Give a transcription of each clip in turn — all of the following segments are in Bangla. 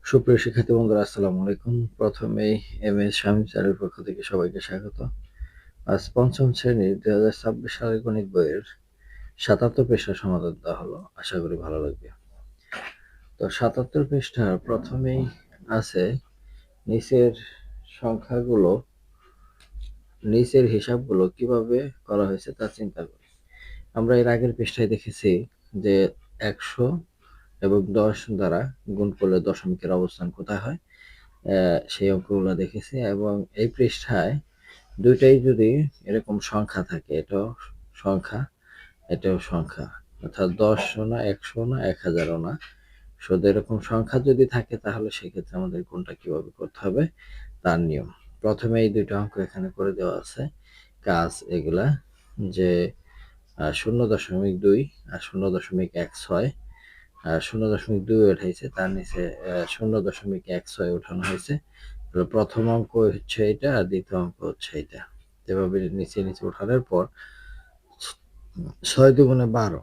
সুপ্রিয় শিক্ষার্থী বন্ধুরা, আসসালামু আলাইকুম। প্রথমেই এমএস শামীম স্যারের পক্ষ থেকে সবাইকে স্বাগত। আজ পঞ্চম শ্রেণীর 2026 সালের গণিত বইয়ের 77 পৃষ্ঠার সমাধান দেওয়া হলো। আশা করি ভালো লাগবে। তো 77 পৃষ্ঠার প্রথমেই আছে নিচের সংখ্যাগুলো, নিচের হিসাবগুলো কিভাবে করা হয়েছে তা চিন্তা করি। আমরা এর আগের পৃষ্ঠায় দেখেছি যে 100 এবং 10 দ্বারা গুণ করলে দশমিকের অবস্থান কোথায় হয়, সেই অঙ্কগুলো দেখেছি। এবং এই পৃষ্ঠায় দুইটাই যদি এরকম সংখ্যা থাকে, এটাও সংখ্যা এটাও সংখ্যা, অর্থাৎ 10ও না, 100 না, 1000ও না, শুধু এরকম সংখ্যা যদি থাকে তাহলে সেক্ষেত্রে আমাদের কোনটা কিভাবে করতে হবে তার নিয়ম। প্রথমে এই দুইটা অঙ্ক এখানে করে দেওয়া আছে কাজ এগুলা, যে 0.2 আর 0.16 আর 0.2 উঠাইছে, তার নিচে 0.16 উঠানো হয়েছে। প্রথম অঙ্ক হচ্ছে এটা আর দ্বিতীয় অঙ্ক হচ্ছে এটা। এভাবে নিচে নিচে উঠানোর পর 6 দুগুণে 12,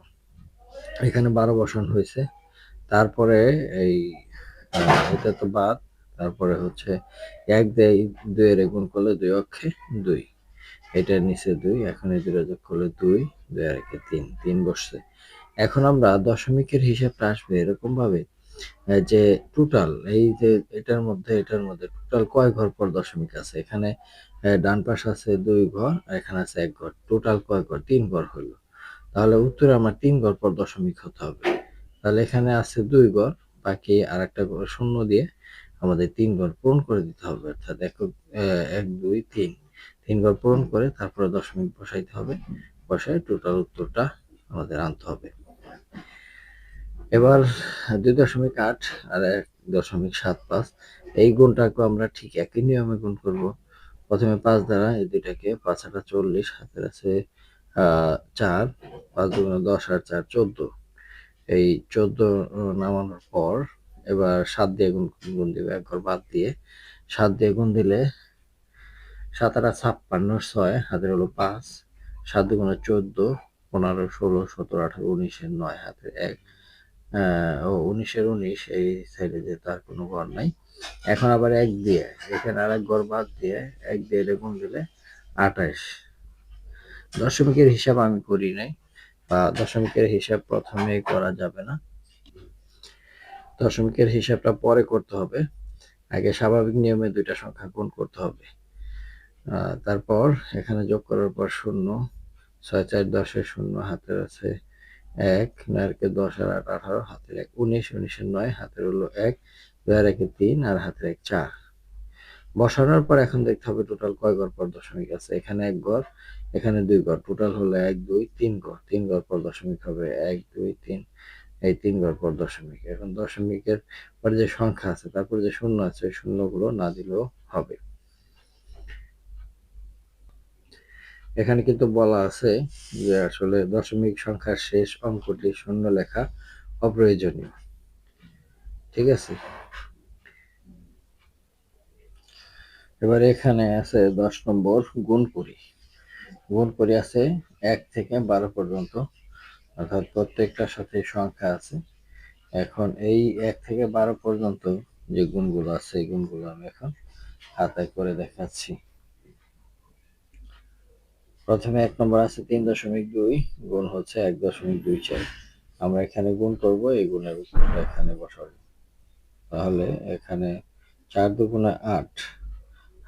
এখানে 12 বসানো হয়েছে। তারপরে এই এটা তো বাদ, তারপরে হচ্ছে 1 দিয়ে 2 এর গুণ করলে 2 অক্ষে 2, এটার নিচে 2, এখন এই দুটো যোগ করলে 2, 2 আর 1 3, 3 বসছে। এখন আমরা দশমিকের হিসাবটা আসবে এরকম ভাবে যে টোটাল এই যে এটার মধ্যে টোটাল কয় ঘর পর দশমিক আছে। এখানে ডান পাশ আছে 2 ঘর আর এখানে আছে 1 ঘর, টোটাল কয় ঘর? 3 ঘর হলো। তাহলে উত্তরে আমার 3 ঘর পর দশমিক হতে হবে। তাহলে এখানে আছে 2 ঘর, বাকি আর একটা ঘর শূন্য দিয়ে আমাদের 3 ঘর পূরণ করে দিতে হবে। অর্থাৎ 1 2 3, 3 ঘর পূরণ করে তারপরে দশমিক বসাইতে হবে। বসায় টোটাল উত্তরটা আমাদের আনতে হবে। এবার 2.8 আর 1.75, এই গুণটাকে আমরা ঠিক একই নিয়মে গুণ করব। প্রথমে 5 দ্বারা এই দুইটাকে, 5 8 40, হাতের আছে 4, 5 দুগুণে 10 আর 4 14, এই 14 নামানোর পর এবার 7 দিয়ে গুণ দিবে, এক ঘর বাদ দিয়ে 7 দিয়ে গুণ দিলে 7 8 56, 6 হাতের হলো 5, 7 দুগুণে 14, 15 16 17 18 19 এর 9, হাতের 1, 19 এর 19, এই সাইডে যে তার কোনো ঘর নাই। এখন আবার 1 দিয়ে এখানে আর এক ঘর বাদ দিয়ে 1 দিয়ে গুণ দিলে 28। দশমিকের হিসাব আমি করি নাই, বা দশমিকের হিসাব প্রথমেই করা যাবে না, দশমিকের হিসাবটা পরে করতে হবে। আগে স্বাভাবিক নিয়মে দুইটা সংখ্যা গুণ করতে হবে। তারপর এখানে যোগ করার পর 0, 6 4 10 এর 0, হাতের আছে 1, 9 কে 10 আর 8 18, হাতের 1 19, 19 এর 9, হাতের হলো 1, 2 আর 1 3 আর হাতের 1 4। বসানোর পর এখন দেখতে হবে টোটাল কয় ঘর পর দশমিক আছে। এখানে 1 ঘর, এখানে 2 ঘর, টোটাল হলো 1 2 3 ঘর, 3 ঘর পর দশমিক হবে 1 2 3, এই 3 ঘর পর দশমিক। এখন দশমিকের পরে যে সংখ্যা আছে তারপরে যে শূন্য আছে ওই শূন্যগুলো না দিলেও হবে। এখানে কিন্তু বলা আছে যে আসলে দশমিক সংখ্যার শেষ অঙ্কটি শূন্য লেখা অপ্রয়োজনীয়। ঠিক আছে, এবার এখানে আছে 10 নম্বর গুণ করি। গুণ করি আছে 1 থেকে 12 পর্যন্ত, অর্থাৎ প্রত্যেকটার সাথে সংখ্যা আছে। এখন এই 1 থেকে 12 পর্যন্ত যে গুণগুলো আছে এই গুণগুলো আমি এখন খাতায় করে দেখাচ্ছি। প্রথমে 1 নম্বর আছে 3.2 গুণ হচ্ছে 1.24। আমরা এখানে গুণ করব, এই গুণের উত্তরটা এখানে বসাবো। তাহলে এখানে 4 দুগুণে 8,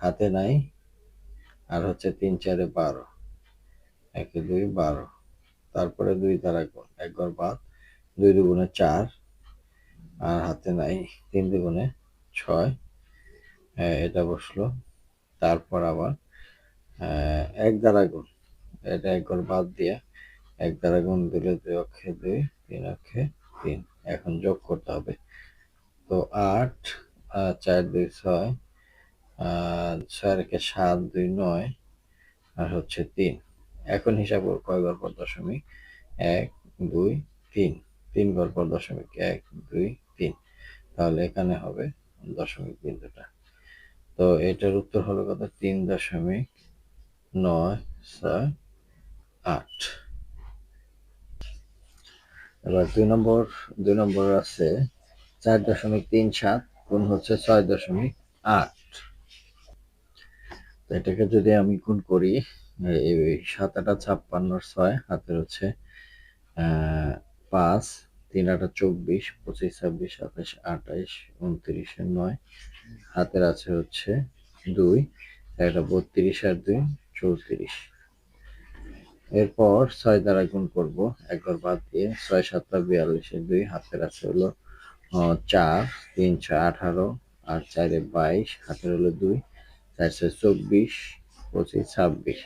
হাতে নাই, আর হচ্ছে 3 4 12, 1 2 12, তারপরে 2 দ্বারা গুণ, 1 ঘর বাদ, 2 দুগুণে 4 আর হাতে নাই, 3 দুগুণে 6, এটা বসলো। তারপর আবার 1 দ্বারা গুণ, এটা 1 ঘর বাদ দিয়ে 1 দ্বারা গুণ দিলে 2 অক্ষে 2, 3 অক্ষে 3। এখন যোগ করতে হবে। তো 8 4 2 6, 6 আর 1 7, 2 9 আর হচ্ছে 3। এখন হিসাব করব কয় ঘর পর দশমিক, 1 2 3, 3 ঘর পর দশমিক, 1 2 3। তাহলে এখানে হবে দশমিক বিন্দুটা। তো এটার উত্তর হলো কত? 3.968। এবার 2 নম্বর আছে 4.37, গুণ হচ্ছে 6.8। তো এটাকে যদি আমি গুণ করি, 7 8 56 6 হাতের হচ্ছে 5 3 8 24 25 26 27 28 29 9 হাতের আছে হচ্ছে 2 একটা 32 আর 2 34। এরপর 6 দ্বারা গুণ করব একবার বাদ দিয়ে, 6 7 42 এর 2 হাতের আছে হলো 4 3 6 18 আর 4 22 হাতের হলো 2 4 6 24 25 26।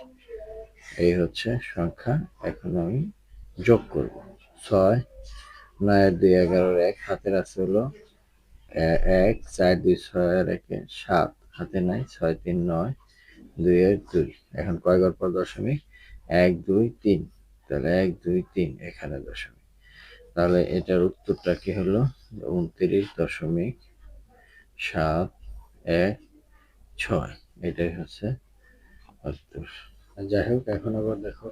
এই হচ্ছে সংখ্যা। এখন আমি যোগ করব। 6 9 আর 2 11 1 হাতের আছে হলো 1 4 2 6 আর 1 7 হাতে নাই 6 3 9 2 এর 2। এখন কয় ঘর পর দশমিক? 1 2 3। তাহলে 1 2 3 এখানে দশমিক। তাহলে এটার উত্তরটা কি হলো? 29.716। এটাই হচ্ছে উত্তর। যাই হোক, এখন আবার দেখো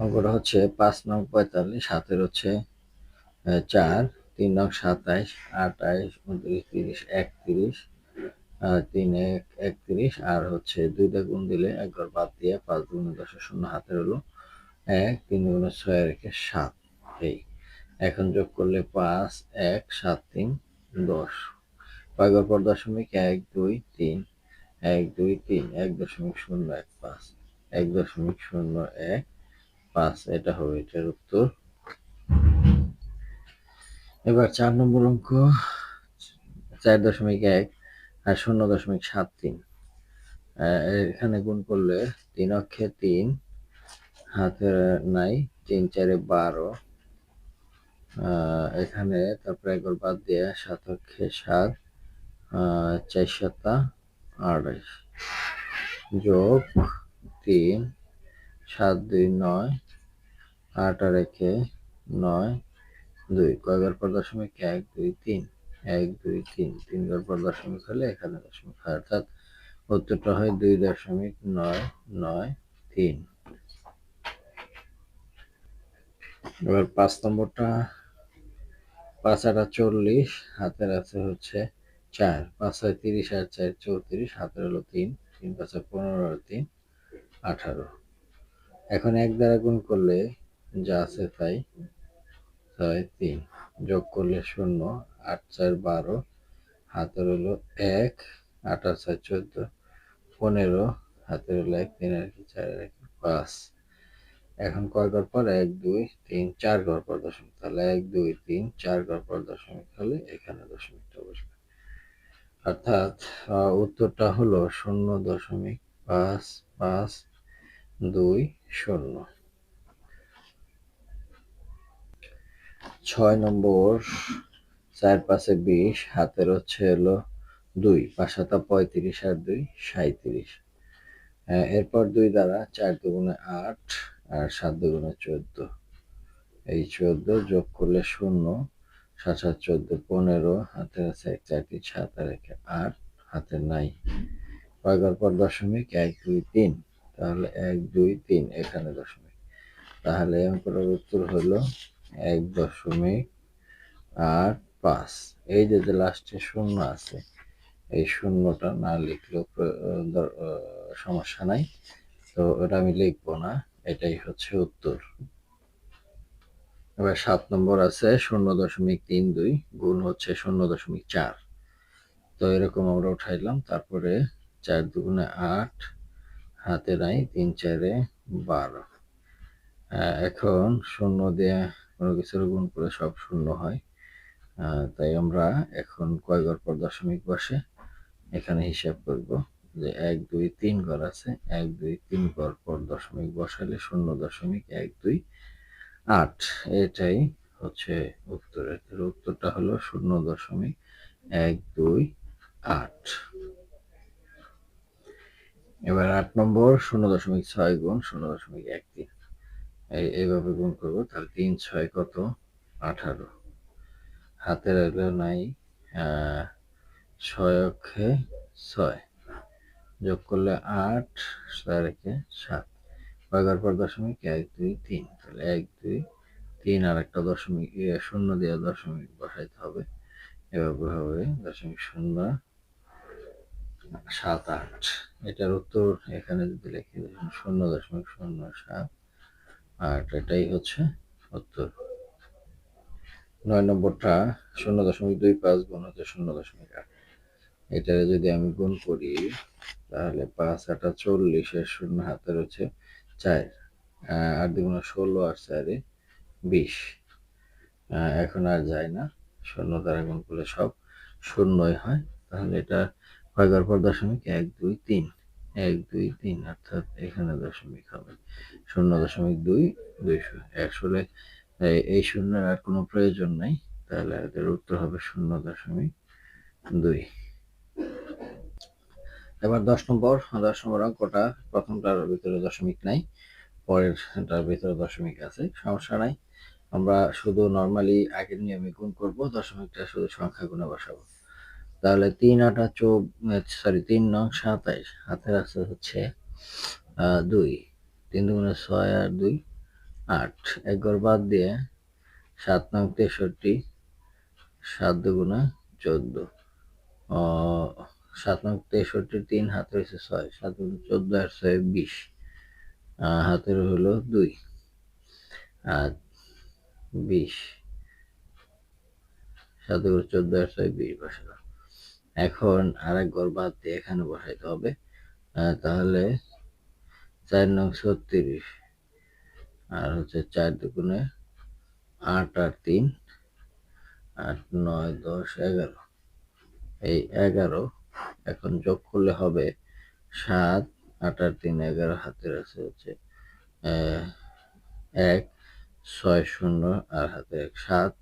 অঙ্কটা হচ্ছে 5 নং 45 হাতের হচ্ছে 4 3 নং 27 28 29 30 31 3 1 31 আর হচ্ছে 2টা গুণ দিলে একবার বাদ দিয়ে 5 দুগুণে 10 শূন্য হাতের হলো 1 3 দুগুণে 6 রেখে 7। এই এখন যোগ করলে 5 1 7 3 10। কয় ঘর পর দশমিক? 1 2 3 1 2 3 1.015 1.015। এটা হবে এটার উত্তর। এবার 4 নম্বর অঙ্ক 4.1 আর 0.73। এখানে গুণ করলে 3 অক্ষে 3 হাতে নাই 3 4 12। এখানে তারপরে একবার বাদ দিয়ে 7 অক্ষে 7 4 7 28 যোগ 3 7 2 9 8 আর 1 9 2। কয় ঘর পর দশমিক? 1 2 3 1 2 3 3 ঘর পর দশমিক হলে এখানে দশমিক হয়, অর্থাৎ উত্তরটা হয় 2.993। এবার 5 নম্বরটা 5 8 40 হাতের আছে হচ্ছে 4 5 6 30 আর 4 34 হাতের হলো 3 3 5 15 আর 3 18। এখন 1 দ্বারা গুণ করলে যা আছে তাই 6 3 যোগ করলে 0 8 4 12 হাতের হলো 1 8 আর 4 14 15 হাতের হলো 1 3 আর 4 আর 5। এখন কয় ঘর পর? 1 2 3 4 ঘর পর দশমিক। তাহলে 1 2 3 4 ঘর পর দশমিক হলে এখানে দশমিকটা বসবে, অর্থাৎ উত্তরটা হলো 0.5520। 6 নম্বর 4 5 20 হাতের হচ্ছে হলো 2 5 7 35 আর 2 37। এরপর 2 দ্বারা 4 দুগুণে 8 আর 7 দুগুণে 14। এই 14 যোগ করলে 0 7 7 14 15 হাতের আছে 1 4 3 7 আর 1 8 হাতে নাই। কয় ঘর পর দশমিক? 1 2 3। তাহলে 1 2 3 এখানে দশমিক। তাহলে অঙ্কটার উত্তর হলো 1.85। এই যে লাস্টে শূন্য আছে, এই শূন্যটা না লিখলেও সমস্যা নাই, তো ওটা আমি লিখবো না, এটাই হচ্ছে উত্তর। এবার 7 নম্বর আছে 0.32 গুণ হচ্ছে 0.4। তো এরকম আমরা উঠাইলাম, তারপরে 4 দুগুণে 8 হাতে নাই 3 4 12। এখন শূন্য দিয়ে কোনো কিছুর গুণ করে সব শূন্য হয়, তাই আমরা এখন কয় ঘর পর দশমিক বসে এখানে হিসাব করব যে 1 2 3 ঘর আছে, 1 2 3 ঘর পর দশমিক বসালে 0.128। এটাই হচ্ছে উত্তরের উত্তরটা হলো 0.128। এবার 8 নম্বর 0.6 গুণ 0.13। এইভাবে গুণ করবো, তাহলে 3 6 কত? 18। হাতের এলো নাই 6 অক্ষে 6 যোগ করলে 8 6 রেখে 7। কয় ঘর পর দশমিক? 1 2 3। তাহলে 1 2 3 আর একটা দশমিক শূন্য দিয়ে দশমিক বসাইতে হবে। এভাবে হবে 0.078। এটার উত্তর এখানে যদি লিখি 0.078, এটাই হচ্ছে উত্তর। 9 নম্বরটা 0.25 গুণ হচ্ছে 0.8। এটা যদি আমি গুণ করি তাহলে 5 8 40 এর শূন্য হাতের হচ্ছে 4, 8 2 16 আর 4 20। এখন আর যায় না, শূন্য দ্বারা গুণ করলে সব শূন্যই হয়। তাহলে এটা কয় ঘর পর দশমিক? 1 2 3, 1 2 3, অর্থাৎ এখানে দশমিক হবে 0.2 200। আসলে এই শূন্যের আর কোনো প্রয়োজন নাই, তাহলে এদের উত্তর হবে 0.2। এবার 10 নম্বর অঙ্কটা, প্রথমটার ভিতরে দশমিক নাই, পরেরটার ভিতরে দশমিক আছে, সমস্যা নাই। আমরা শুধু নর্মালি আগের নিয়মে গুণ করব, দশমিকটা শুধু সংখ্যা গুণে বসাবো। তাহলে 3 8 3 নং 27, হাতের আছে হচ্ছে 2, 3 2 6 আর 2 8, এক ঘর বাদ দিয়ে 7 নং 63, 7 2 14, 7 নং 63 3 হাতের হচ্ছে 6, 7 14 আর 6 20, হাতের হলো 2 আর 20, 7 14 আর 6 20 বসালাম। এখন আরেক ঘর বাদ দিয়ে এখানে বসাইতে হবে। তাহলে 4 নং 36 আর হচ্ছে 4 2 8 আর 3, 8 9 10 11, এই 11 এখন যোগ করলে হবে 7 8 আর 3 11, হাতের আছে হচ্ছে 1 6 0 আর হাতে 1 7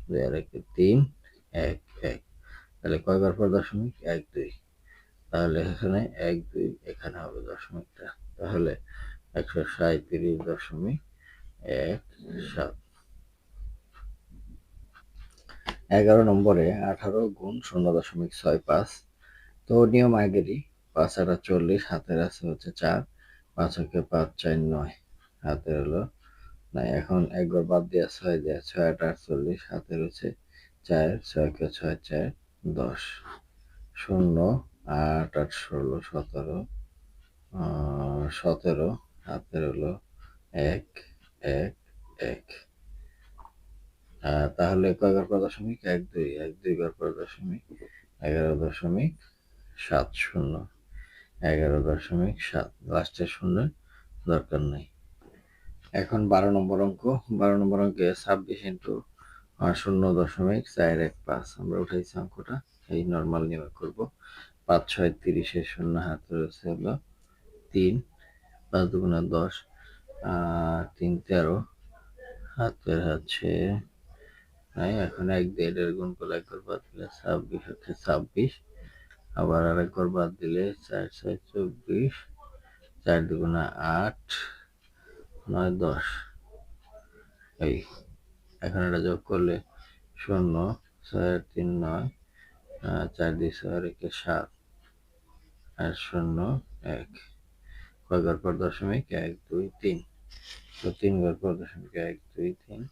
2 আর 1 3 1 1। তাহলে কয়বার পর দশমিক? 1 2। তাহলে এখানে 1 2 এখানে হবে দশমিকটা, তাহলে 137.17। 11 নম্বরে 18 গুণ 0.65। তো নিয়ম আগেরই, 5 8 40, হাতের আছে হচ্ছে 4, 5 1 5 4 9, হাতের হলো না। এখন একবার বাদ দিয়ে 6 দেয়, 6 8 48, হাতের হচ্ছে 4, 6 6 4 10, 0 8 8 16 17, 17, হাতের হলো 1 1 1। তাহলে কয় ঘর পর দশমিক? 1 2, 1 2 ঘর পর দশমিক 11.70, 11.7, লাস্টের শূন্য দরকার নাই। এখন 12 নম্বর অঙ্ক। 12 নম্বর অঙ্কে 26 ইন্টু 0.415 আমরা উঠাইছি অঙ্কটা, এই নর্মাল নিয়মে করবো। 5 6 30 এর শূন্য হাতের হচ্ছে হলো 3, 5 2 10, 3 13, হাতের হচ্ছে নাই। এখন 1 দিয়ে এর গুণ করলে একবার বাদ দিলে 26 হচ্ছে 26, আবার আরেকবার বাদ দিলে 4 6 24, 4 2 8 9 10, এই এখন এটা যোগ করলে 0 6 3 9, 4 2 6 আর 1 7 আর 0 1। কয় ঘর পর দশমিক? 1 2 3। তো 3 ঘর পর দশমিক 1 2 3,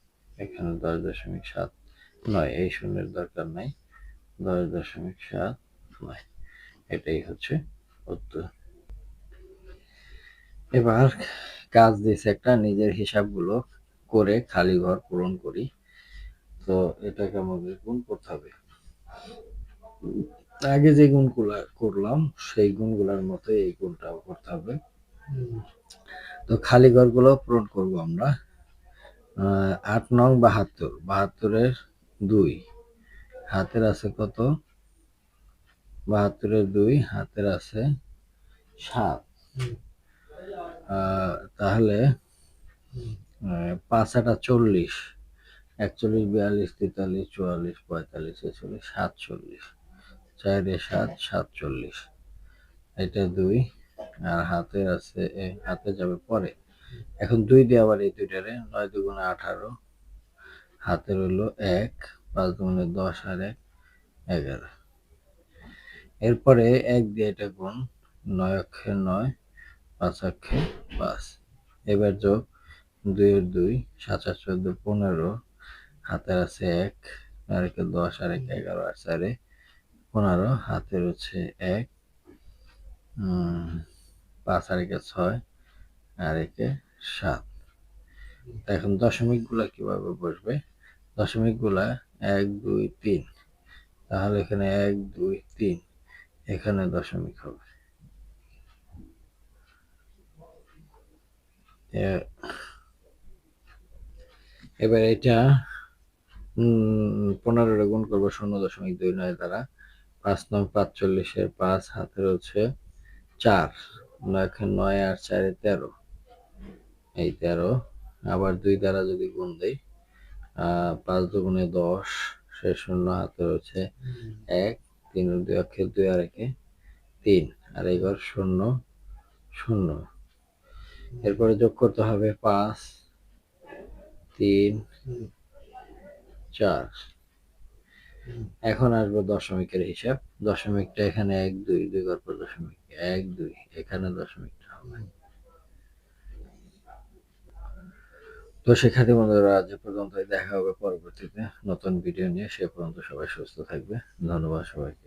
এখানে 10.79, এই শূন্যের দরকার নাই, 10.79, এটাই হচ্ছে উত্তর। এবার কাজ দিয়েছে একটা, নিজের হিসাবগুলো করে খালি ঘর পূরণ করি। তো এটাকে আমাদের গুণ করতে হবে। আগে যে গুণগুলা করলাম সেই গুণগুলোর মতো এই গুণটাও করতে হবে। তো খালি ঘরগুলো পূরণ করব আমরা। 8 নং 72, 72-এর 2, হাতের আছে কত? 72-এর 2, হাতের আছে 7। তাহলে 5 8 40, 41 42 43 44 45 46 47, 4 7 47, এটা 2, আর হাতের আছে, হাতে যাবে পরে। এখন 2 দিয়ে আবার এই দুইটারে 9 2 18, হাতের হলো 1, 5 2 10 আর 1 11। এরপরে 1 দিয়ে এটা গুণ, 9 অক্ষে 9, 5 অক্ষে 5, এবার যোগ 2 এর 2, 7 14 15, হাতের আছে 1, আর একে 10, আর একে 11, আর 4 15, হাতের হচ্ছে 1, 5 আর একে 6, আর একে 7। এখন দশমিক গুলা কিভাবে বসবে? দশমিক গুলা 1 2 3, তাহলে এখানে 1 2 3, এখানে দশমিক হবে। এবার এটা 15 গুণ করবো 0.29 দ্বারা। 5 9 45, 5 হাতের হচ্ছে 4, 9 আর 4 13, এই 13। আবার 2 দ্বারা যদি গুণ দেই, 5 দুগুণে 10, 0 হাতের হচ্ছে 1, 3 2 অক্ষে 2 আর একে 3, আর এই ঘর 0 0। এরপরে যোগ করতে হবে 5 3 4। এখন আসবে দশমিকের হিসাব। দশমিকটা এখানে 1 2, 2 ঘর পর দশমিক 1 2, এখানে দশমিকটা হবে। তো শিক্ষার্থী বন্ধুরা, আজ এ পর্যন্তই। দেখা হবে পরবর্তীতে নতুন ভিডিও নিয়ে। সে পর্যন্ত সবাই সুস্থ থাকবে। ধন্যবাদ সবাইকে।